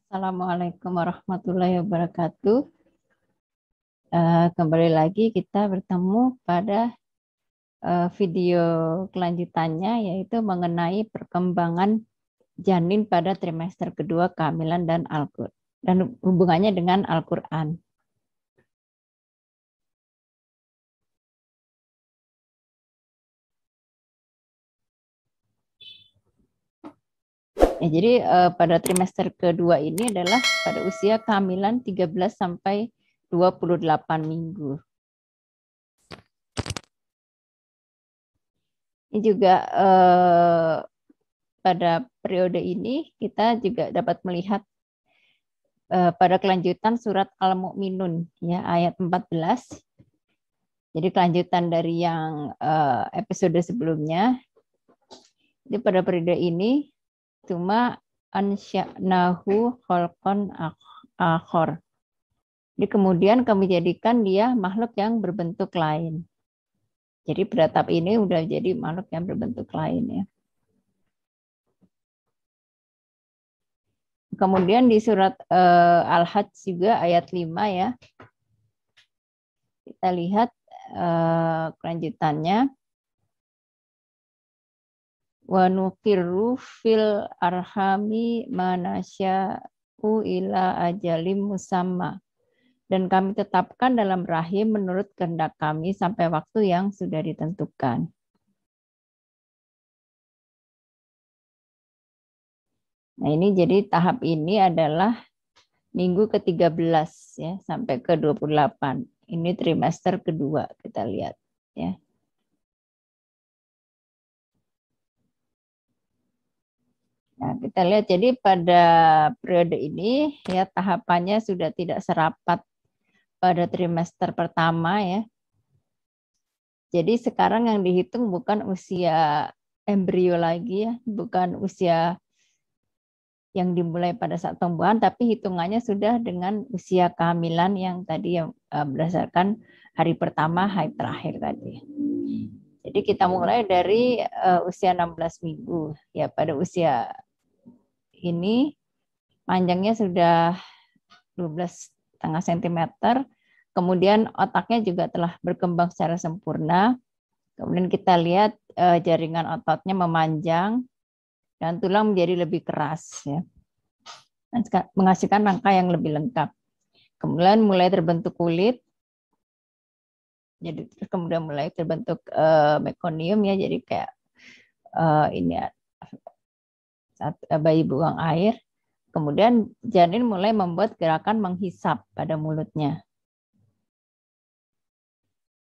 Assalamualaikum warahmatullahi wabarakatuh. Kembali lagi kita bertemu pada video kelanjutannya, yaitu mengenai perkembangan janin pada trimester kedua kehamilan dan hubungannya dengan Al-Quran. Ya, jadi pada trimester kedua ini adalah pada usia kehamilan 13 sampai 28 minggu. Ini juga pada periode ini kita juga dapat melihat pada kelanjutan surat Al-Mu'minun ya, ayat 14. Jadi kelanjutan dari yang episode sebelumnya. Jadi pada periode ini cuma ansya'nahu khalqan akhor. Jadi kemudian kami jadikan dia makhluk yang berbentuk lain. Jadi pada tahap ini udah jadi makhluk yang berbentuk lain ya. Kemudian di surat Al-Hajj juga ayat 5 ya. Kita lihat kelanjutannya. Wa nuqirru fil arhami manasya'u ila ajalim musamma. Dan kami tetapkan dalam rahim menurut kehendak kami sampai waktu yang sudah ditentukan. Nah, ini jadi tahap ini adalah minggu ke-13 ya sampai ke-28. Ini trimester kedua kita lihat ya. Nah, kita lihat jadi pada periode ini ya tahapannya sudah tidak serapat pada trimester pertama ya. Jadi sekarang yang dihitung bukan usia embrio lagi ya, bukan usia yang dimulai pada saat pembuahan, tapi hitungannya sudah dengan usia kehamilan yang tadi yang berdasarkan hari pertama, hari terakhir tadi. Jadi kita mulai dari usia 16 minggu ya, pada usia ini panjangnya sudah 12,5 cm. Kemudian otaknya juga telah berkembang secara sempurna. Kemudian kita lihat jaringan ototnya memanjang dan tulang menjadi lebih keras ya. Menghasilkan rangka yang lebih lengkap. Kemudian mulai terbentuk kulit. Jadi kemudian mulai terbentuk mekonium ya, jadi kayak ini ya, saat bayi buang air. Kemudian janin mulai membuat gerakan menghisap pada mulutnya.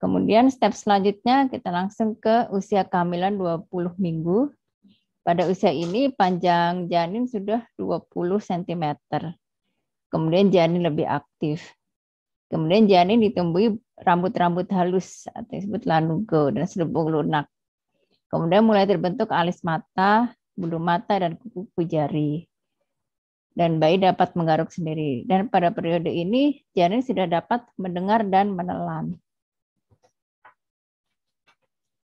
Kemudian step selanjutnya kita langsung ke usia kehamilan 20 minggu. Pada usia ini panjang janin sudah 20 cm. Kemudian janin lebih aktif. Kemudian janin ditumbuhi rambut-rambut halus atau disebut lanugo dan selubung lunak. Kemudian mulai terbentuk alis mata, bulu mata, dan kuku jari. Dan bayi dapat menggaruk sendiri. Dan pada periode ini janin sudah dapat mendengar dan menelan.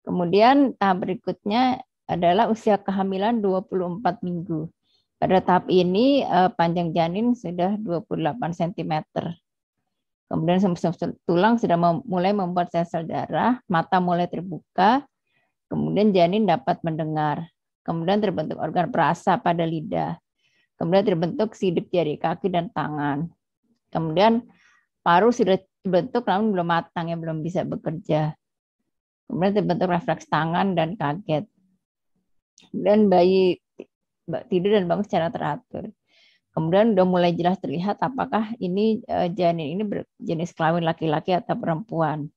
Kemudian tahap berikutnya adalah usia kehamilan 24 minggu. Pada tahap ini panjang janin sudah 28 cm. Kemudian tulang sudah mulai membuat sel-sel darah, mata mulai terbuka, kemudian janin dapat mendengar. Kemudian terbentuk organ perasa pada lidah. Kemudian terbentuk sidik jari kaki dan tangan. Kemudian paru sudah terbentuk namun belum matang, yang belum bisa bekerja. Kemudian terbentuk refleks tangan dan kaget. Dan bayi tidur dan bangun secara teratur. Kemudian udah mulai jelas terlihat apakah ini janin ini berjenis kelamin laki-laki atau perempuan.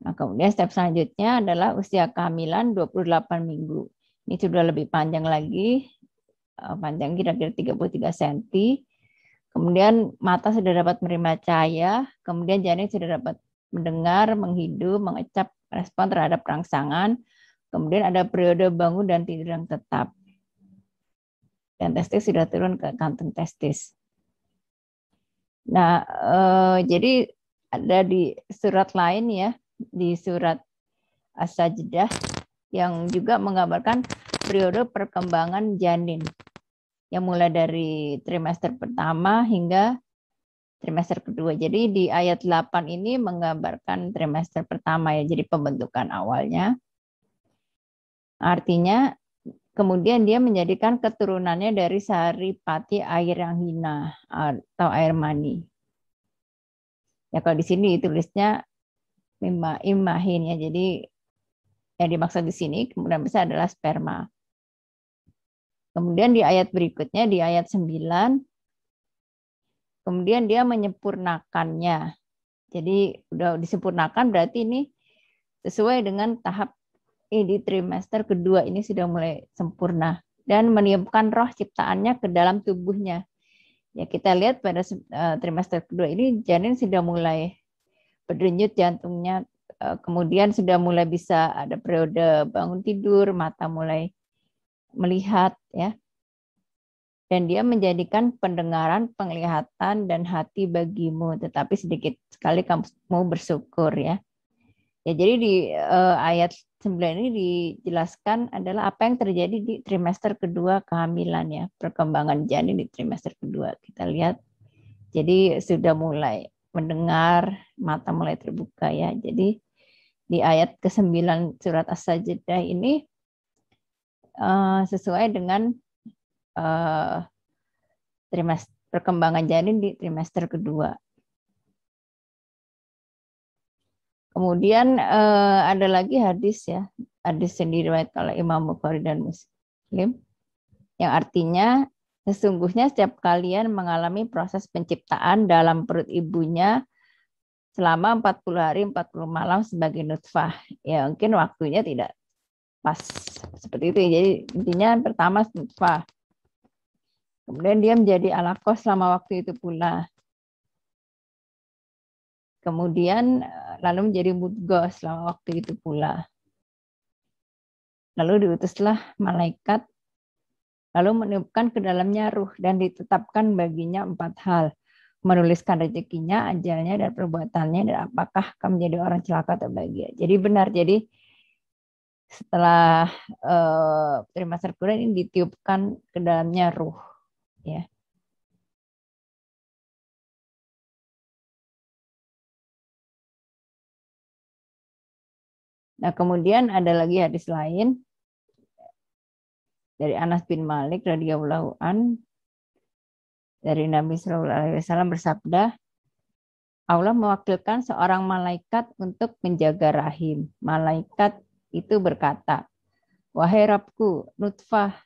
Nah, kemudian step selanjutnya adalah usia kehamilan 28 minggu. Ini sudah lebih panjang lagi, panjang kira-kira 33 cm. Kemudian mata sudah dapat menerima cahaya, kemudian janin sudah dapat mendengar, menghidup, mengecap respon terhadap rangsangan. Kemudian ada periode bangun dan tidur yang tetap. Dan testis sudah turun ke kantung testis. Nah, jadi ada di surat lain ya, di surat As-Sajdah yang juga menggambarkan periode perkembangan janin. yang mulai dari trimester pertama hingga trimester kedua. Jadi di ayat 8 ini menggambarkan trimester pertama ya, jadi pembentukan awalnya. Artinya kemudian dia menjadikan keturunannya dari saripati air yang hina atau air mani. Ya kalau di sini tulisnya imahin ya. Jadi yang dimaksud di sini kemudian besar adalah sperma. Kemudian di ayat berikutnya, di ayat 9, kemudian dia menyempurnakannya. Jadi udah disempurnakan berarti ini sesuai dengan tahap di trimester kedua ini sudah mulai sempurna dan meniupkan roh ciptaannya ke dalam tubuhnya. Ya kita lihat pada trimester kedua ini janin sudah mulai berdenyut jantungnya, kemudian sudah mulai bisa ada periode bangun tidur, mata mulai melihat ya. Dan dia menjadikan pendengaran, penglihatan, dan hati bagimu. Tetapi sedikit sekali kamu bersyukur ya. Ya jadi di ayat 9 ini dijelaskan adalah apa yang terjadi di trimester kedua kehamilan ya. Perkembangan janin di trimester kedua. Kita lihat. Jadi sudah mulai mendengar, mata mulai terbuka ya. Jadi di ayat ke-9 surat As-Sajdah ini sesuai dengan trimester perkembangan janin di trimester kedua. Kemudian ada lagi hadis ya, hadis yang diriwayatkan oleh Imam Bukhari dan Muslim, yang artinya sesungguhnya setiap kalian mengalami proses penciptaan dalam perut ibunya selama 40 hari 40 malam sebagai nutfah. Ya mungkin waktunya tidak pas seperti itu. Jadi intinya pertama nutfah. Kemudian dia menjadi alaqah selama waktu itu pula. Kemudian lalu menjadi mudghah selama waktu itu pula. Lalu diutuslah malaikat, lalu meniupkan ke dalamnya ruh dan ditetapkan baginya 4 hal. Menuliskan rezekinya, ajalnya, dan perbuatannya, dan apakah akan menjadi orang celaka atau bahagia. Jadi benar, jadi setelah trimester kedua ini ditiupkan ke dalamnya ruh. Ya. Nah kemudian ada lagi hadis lain dari Anas bin Malik radhiyallahu an, dari Nabi Shallallahu Alaihi Wasallam bersabda, Allah mewakilkan seorang malaikat untuk menjaga rahim. Malaikat itu berkata, wahai Rabbku, nutfah,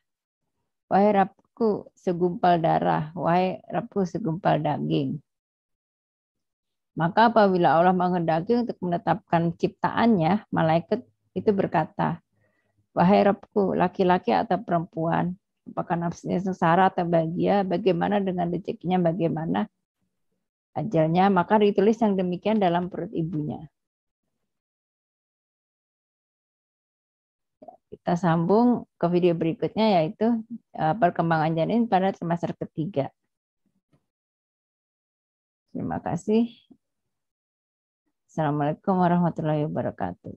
wahai Rabbku, segumpal darah, wahai Rabbku, segumpal daging. Maka apabila Allah menghendaki untuk menetapkan ciptaannya, malaikat itu berkata, wahai Rabbku, laki-laki atau perempuan, apakah nafsunya sengsara atau bahagia, bagaimana dengan rezekinya, bagaimana ajalnya, maka ditulis yang demikian dalam perut ibunya. Kita sambung ke video berikutnya, yaitu perkembangan janin pada trimester ketiga. Terima kasih. Assalamualaikum warahmatullahi wabarakatuh.